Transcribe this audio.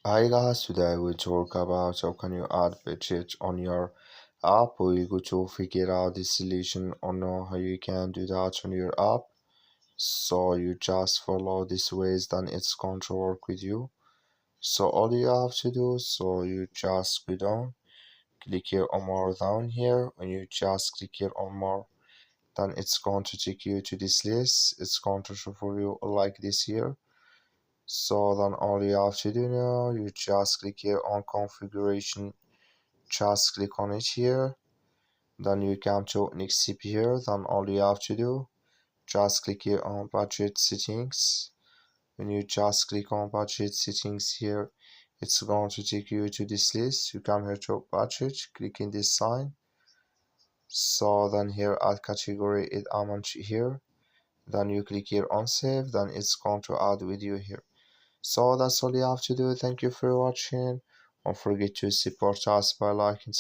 Hi guys, today we talk about how can you add budget on your app. We go to figure out the solution on how you can do that on your app. So you just follow these ways, then it's going to work with you. So all you have to do, so you just go down, click here on more down here. When you just click here on more, then it's going to take you to this list. It's going to show for you like this here. So then all you have to do now, you just click here on configuration, just click on it here. Then you come to next step here. Then all you have to do, just click here on budget settings. When you just click on budget settings here, it's going to take you to this list. You come here to budget, click in this sign. So then here add category it amount here. Then you click here on save. Then it's going to add with you here. So that's all you have to do. Thank you for watching. Don't forget to support us by liking.